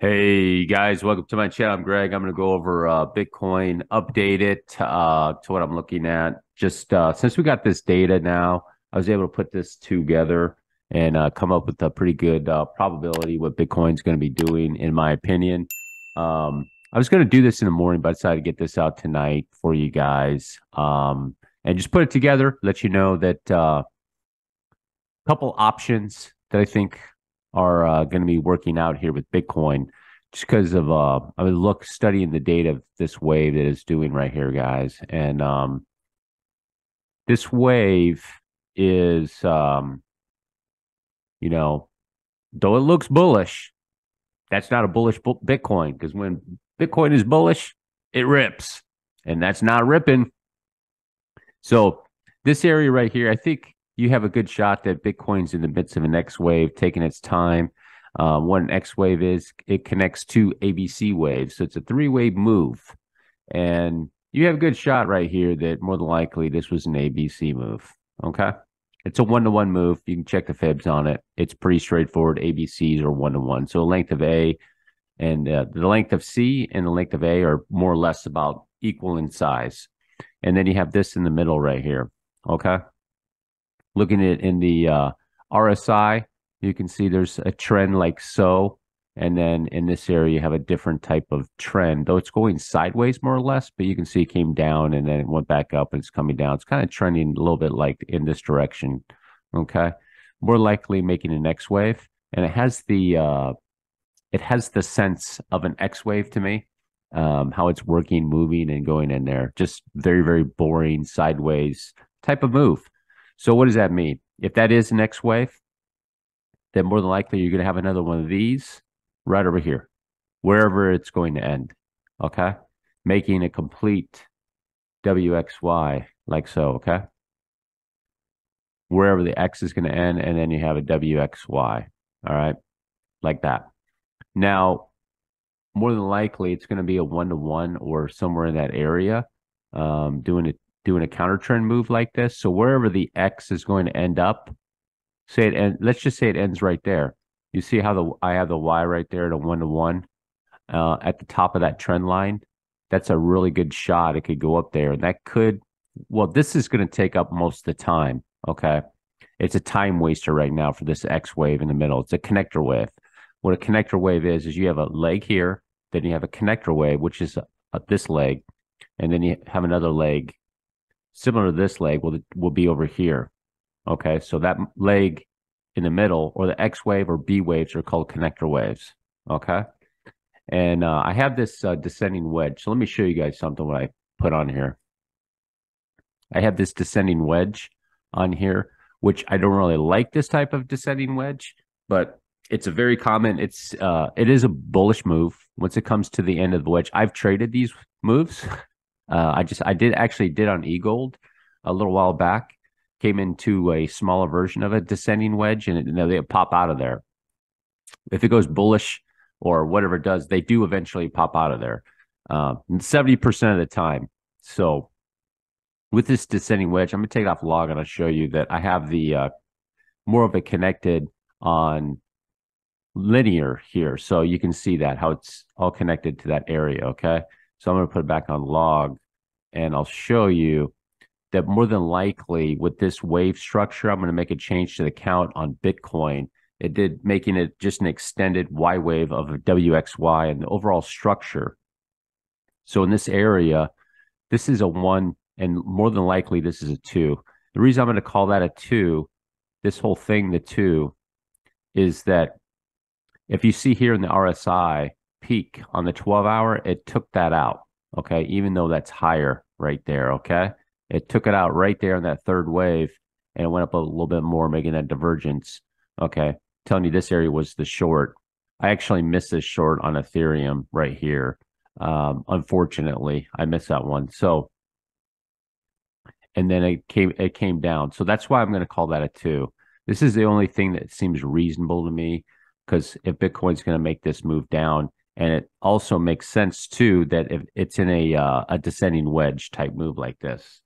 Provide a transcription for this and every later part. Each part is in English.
Hey guys, welcome to my channel. I'm Greg. I'm going to go over Bitcoin, update it to what I'm looking at. Just since we got this data now, I was able to put this together and come up with a pretty good probability what Bitcoin's going to be doing, in my opinion. I was going to do this in the morning, but I decided to get this out tonight for you guys and just put it together, let you know that couple options that I think are going to be working out here with Bitcoin, just because of I was studying the data of this wave that it's doing right here, guys, and this wave is you know, though it looks bullish, that's not a bullish Bitcoin, because when Bitcoin is bullish, it rips, and that's not ripping. So this area right here, I think you have a good shot that Bitcoin's in the midst of an X wave, taking its time. What an X wave is, it connects two ABC waves. So it's a three-wave move. And you have a good shot right here that more than likely this was an ABC move. Okay. It's a one-to-one move. You can check the fibs on it. It's pretty straightforward. ABCs are one-to-one. So length of A and the length of C and the length of A are more or less about equal in size. And then you have this in the middle right here. Okay. Looking at it in the RSI, you can see there's a trend like so. And then in this area, you have a different type of trend, though it's going sideways more or less, but you can see it came down and then it went back up and it's coming down. It's kind of trending a little bit like in this direction. Okay. More likely making an X wave. And it has the sense of an X wave to me. How it's working, moving, and going in there. Just very, very boring sideways type of move. So what does that mean? If that is an X wave, then more than likely you're going to have another one of these right over here, wherever it's going to end. Okay. Making a complete WXY like so. Okay. Wherever the X is going to end, and then you have a WXY. All right. Like that. Now, more than likely, it's going to be a one-to-one or somewhere in that area, doing a counter trend move like this. So wherever the X is going to end up, let's just say it ends right there. You see how I have the Y right there at a one-to-one at the top of that trend line. That's a really good shot. It could go up there, and that could. Well, this is going to take up most of the time. Okay, it's a time waster right now for this X wave in the middle. It's a connector wave. What a connector wave is you have a leg here, then you have a connector wave, which is this leg, and then you have another leg similar to this leg will be over here. Okay, so that leg in the middle, or the X wave or B waves, are called connector waves. Okay, and I have this descending wedge. So let me show you guys something what I put on here. I have this descending wedge on here, which I don't really like this type of descending wedge, but it's a very common. It is a bullish move once it comes to the end of the wedge. I've traded these moves. I did on eGold a little while back. Came into a smaller version of a descending wedge, and they pop out of there. If it goes bullish or whatever it does, they do eventually pop out of there, 70% of the time. So with this descending wedge, I'm gonna take it off log and I'll show you that I have the more of it connected on linear here. So you can see that how it's all connected to that area. Okay. So I'm going to put it back on log and I'll show you that more than likely with this wave structure, I'm going to make a change to the count on Bitcoin. It did, making it just an extended Y wave of a WXY and the overall structure. So in this area, this is a 1, and more than likely this is a 2. The reason I'm going to call that a 2, this whole thing the 2, is that if you see here in the RSI peak on the 12-hour, it took that out, okay? Even though that's higher right there, okay? It took it out right there in that third wave, and it went up a little bit more, making that divergence, okay? Telling you this area was the short. I actually missed this short on Ethereum right here. Unfortunately, I missed that one. So, and then it came down. So that's why I'm going to call that a 2. This is the only thing that seems reasonable to me, because if Bitcoin's going to make this move down, and it also makes sense too that if it's in a descending wedge type move like this.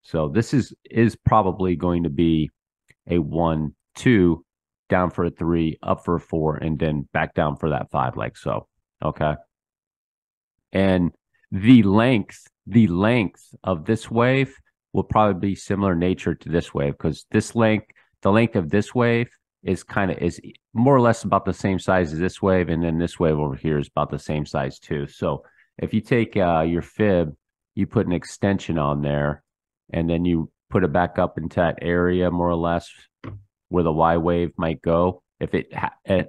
So this is probably going to be a 1, 2, down for a 3, up for a 4, and then back down for that 5 like so. Okay. And the length of this wave will probably be similar nature to this wave, because the length of this wave is more or less about the same size as this wave, and then this wave over here is about the same size too. So if you take your fib, you put an extension on there, and then you put it back up into that area more or less where the Y wave might go. If it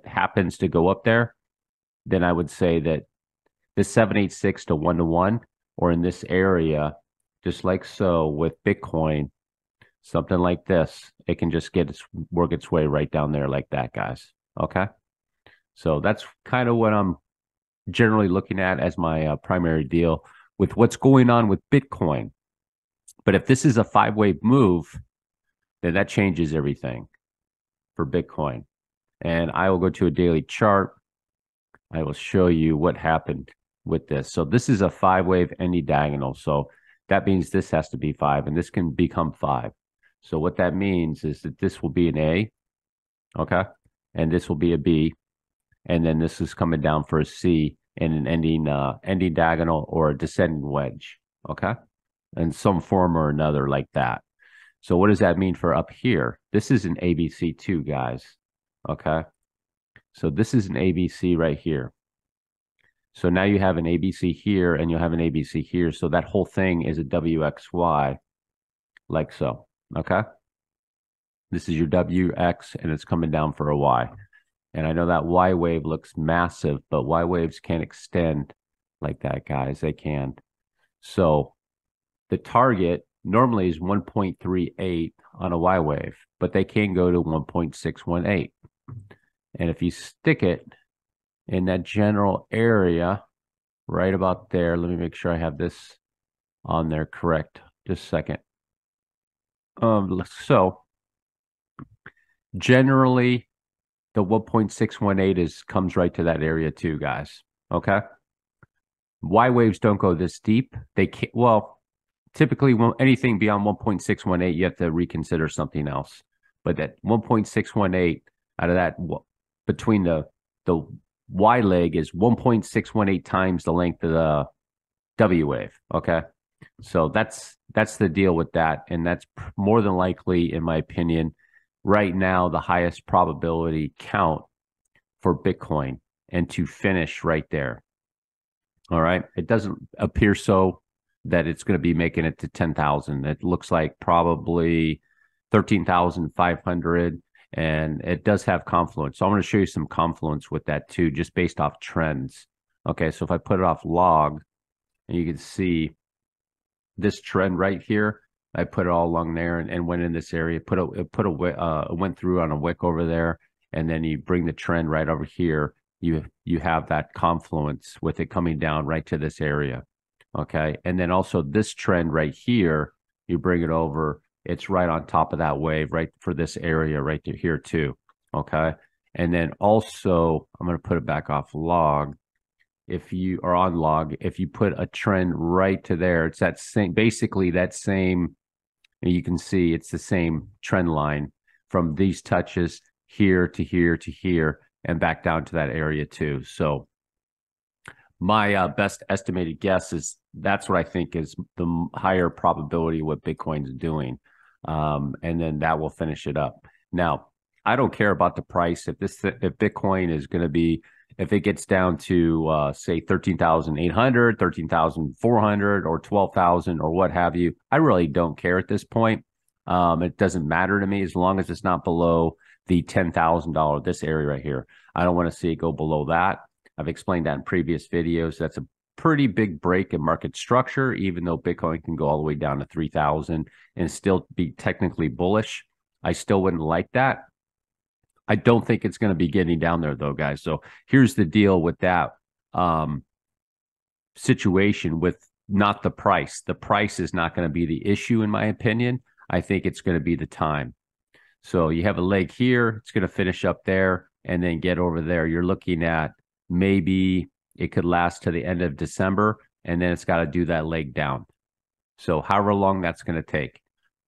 happens to go up there, then I would say that the 786 to 1-to-1, or in this area, just like so with Bitcoin, something like this, it can just work its way right down there like that, guys. Okay. So that's kind of what I'm generally looking at as my primary deal with what's going on with Bitcoin. But if this is a 5-wave move, then that changes everything for Bitcoin. And I will go to a daily chart. I will show you what happened with this. So this is a 5-wave ending diagonal. So that means this has to be 5, and this can become 5. So what that means is that this will be an A, okay? And this will be a B, and then this is coming down for a C and an ending diagonal or a descending wedge, okay? In some form or another like that. So what does that mean for up here? This is an ABC too, guys, okay? So this is an ABC right here. So now you have an ABC here, and you'll have an ABC here. So that whole thing is a WXY, like so, okay? This is your WX, and it's coming down for a Y. And I know that Y wave looks massive, but Y waves can't extend like that, guys. They can't. So the target normally is 1.38 on a Y wave, but they can go to 1.618. And if you stick it in that general area right about there, let me make sure I have this on there correct. Just a second. So generally the 1.618 comes right to that area too, guys. Okay. Y waves don't go this deep. They can't, well, typically anything beyond 1.618, you have to reconsider something else. But that 1.618 out of that, between the Y leg is 1.618 times the length of the W wave. Okay. So that's the deal with that. And that's more than likely, in my opinion, right now, the highest probability count for Bitcoin, and to finish right there. All right. It doesn't appear so that it's going to be making it to 10,000. It looks like probably 13,500. And it does have confluence. So I'm going to show you some confluence with that too, just based off trends. Okay, so if I put it off log, and you can see this trend right here, I put it all along there and went in this area, went through on a wick over there, and then you bring the trend right over here. You have that confluence with it coming down right to this area. Okay, and then also this trend right here, you bring it over. It's right on top of that wave, right for this area right to here too. Okay. And then also, I'm going to put it back off log. If you are on log, if you put a trend right to there, it's that same, basically that same, you can see it's the same trend line from these touches here to here to here and back down to that area too. So my best estimated guess is that's what I think is the higher probability what Bitcoin's doing. And then that will finish it up. Now, I don't care about the price. If Bitcoin is going to be, if it gets down to say 13,800, 13,400, or 12,000, or what have you, I really don't care at this point. It doesn't matter to me as long as it's not below the $10,000, this area right here. I don't want to see it go below that. I've explained that in previous videos. That's a pretty big break in market structure, even though Bitcoin can go all the way down to 3,000 and still be technically bullish. I still wouldn't like that. I don't think it's going to be getting down there though, guys. So here's the deal with that situation with not the price. The price is not going to be the issue, in my opinion. I think it's going to be the time. So you have a leg here. It's going to finish up there and then get over there. You're looking at maybe it could last to the end of December, and then it's got to do that leg down. So however long that's going to take.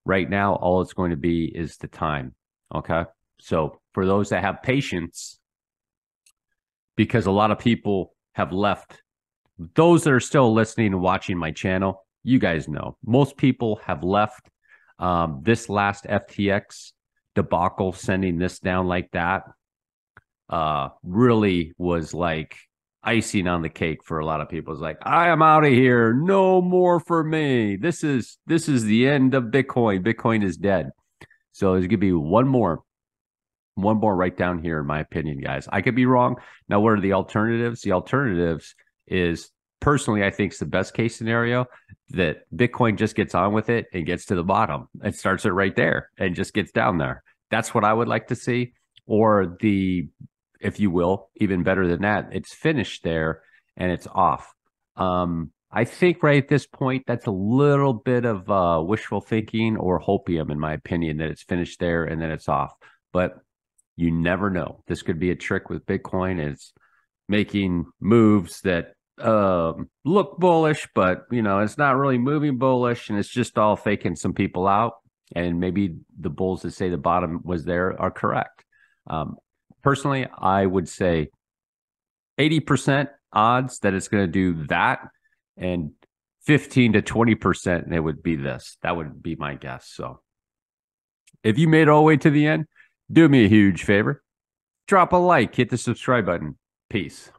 Right now, all it's going to be is the time. Okay. So for those that have patience, because a lot of people have left. Those that are still listening and watching my channel, you guys know most people have left. This last FTX debacle, sending this down like that, really was like icing on the cake for a lot of people. It's like, I am out of here. No more for me. This is the end of Bitcoin. Bitcoin is dead. So there's gonna be one more right down here, in my opinion, guys. I could be wrong. Now, what are the alternatives? The alternatives is, personally, I think it's the best case scenario that Bitcoin just gets on with it and gets to the bottom and starts it right there and just gets down there. That's what I would like to see. Or the, if you will, even better than that, it's finished there and it's off. I think right at this point, that's a little bit of wishful thinking or hopium, in my opinion, that it's finished there and then it's off. But you never know. This could be a trick with Bitcoin. It's making moves that look bullish, but it's not really moving bullish, and it's just all faking some people out. And maybe the bulls that say the bottom was there are correct. Personally, I would say 80% odds that it's going to do that, and 15 to 20% it would be this. That would be my guess. So if you made it all the way to the end, do me a huge favor. Drop a like, hit the subscribe button. Peace.